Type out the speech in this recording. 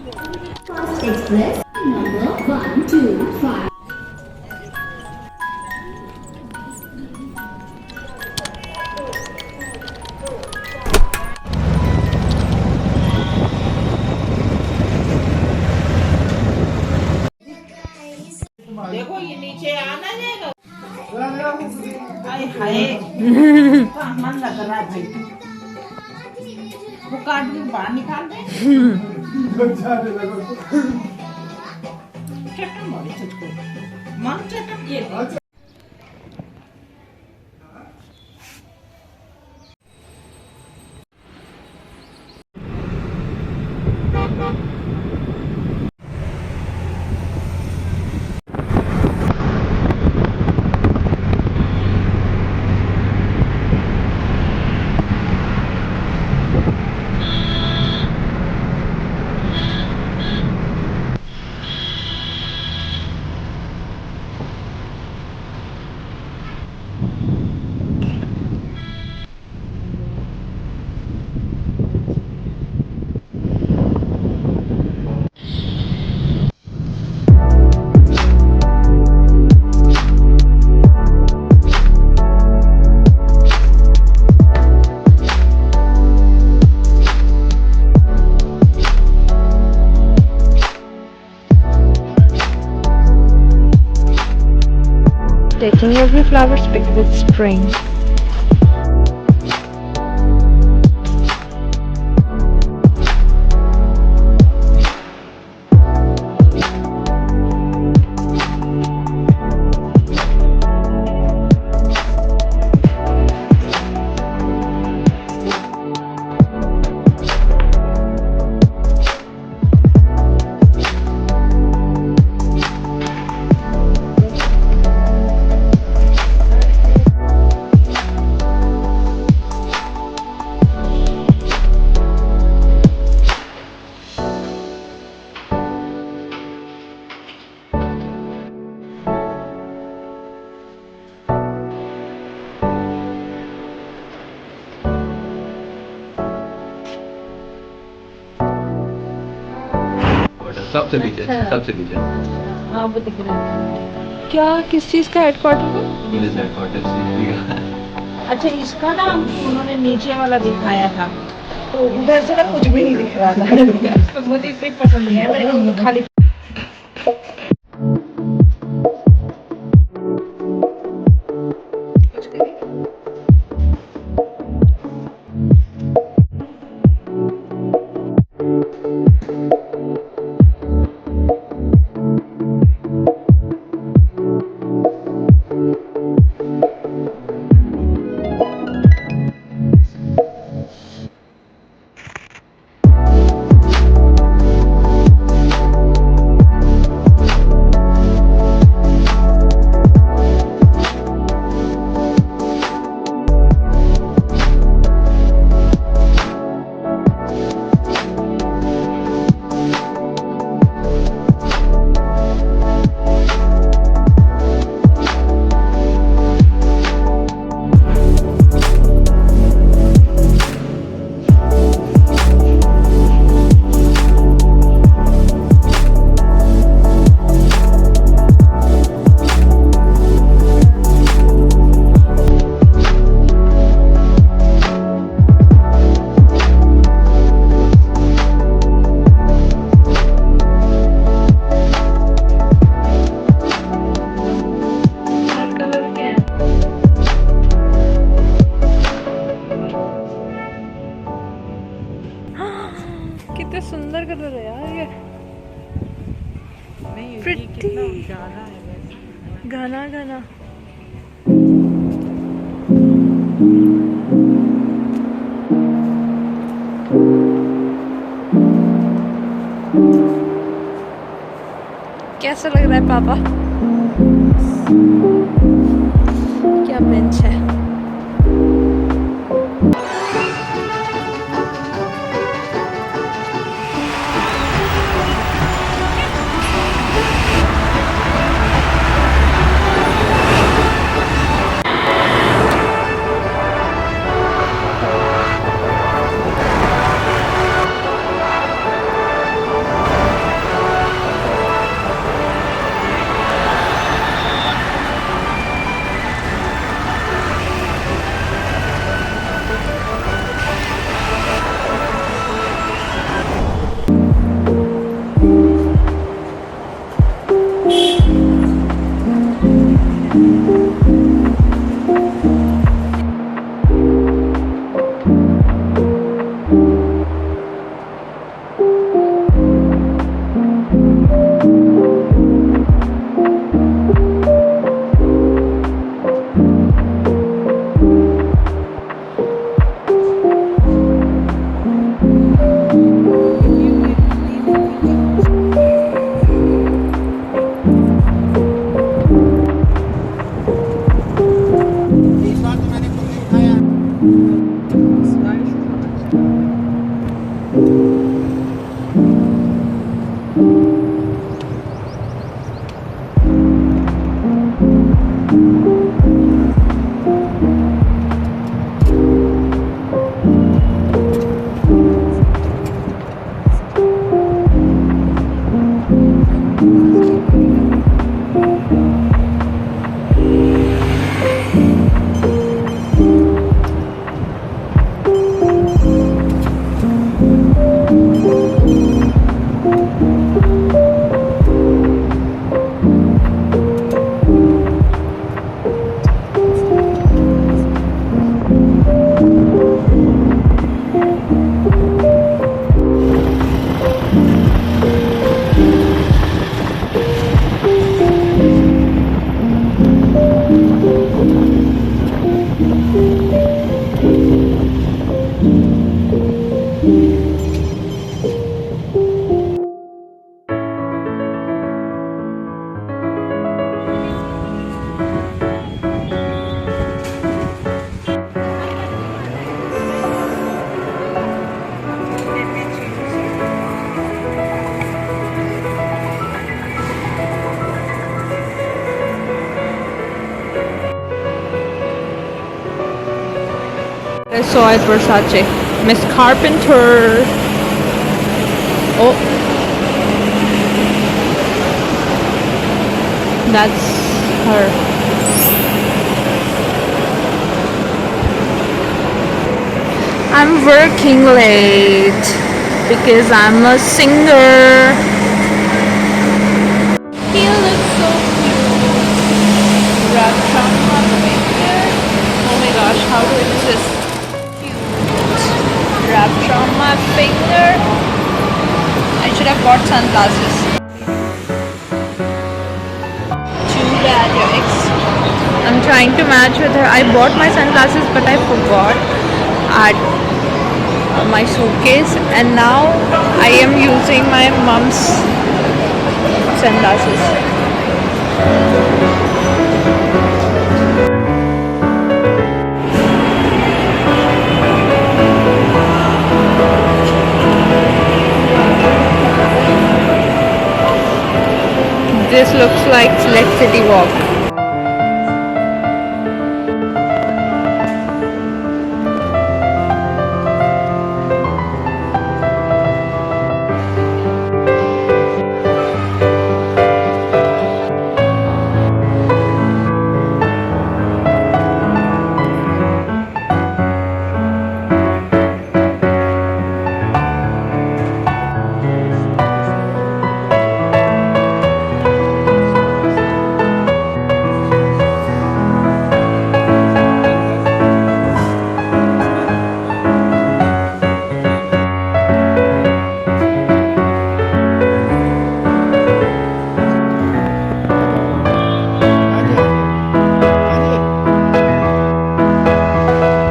Fast Express number 125. देखो ये नीचे आना जाएगा। हाय हाय मन लग रहा है भाई, वो काट के बाहर निकाल दे। चटन वाली तुझको मन चटन ये Taking every flower picked with spring. सबसे नीचे, सबसे नीचे। हाँ वो दिख रहा है। क्या किस चीज़ का हेडक्वार्टर है? पुलिस हेडक्वार्टर से। अच्छा इसका ना उन्होंने नीचे वाला दिखाया था, तो उधर से ना कुछ भी नहीं दिख रहा था। तो मुझे इसलिए पसंद नहीं है, मैंने खाली कितने सुंदर कलर है यार ये। प्रिटी घना घना। कैसा लग रहा है पापा? क्या बेंच है। I saw at Versace. Miss Carpenter. Oh. That's her. I'm working late because I'm a singer. He looks so cute. Wrapped around my finger. Oh my gosh, how do I do this? Wrapped around my finger. I should have bought sunglasses. Too bad, your ex. I'm trying to match with her. I bought my sunglasses, but I forgot at my suitcase, and now I am using my mom's sunglasses. This looks like Select City Walk.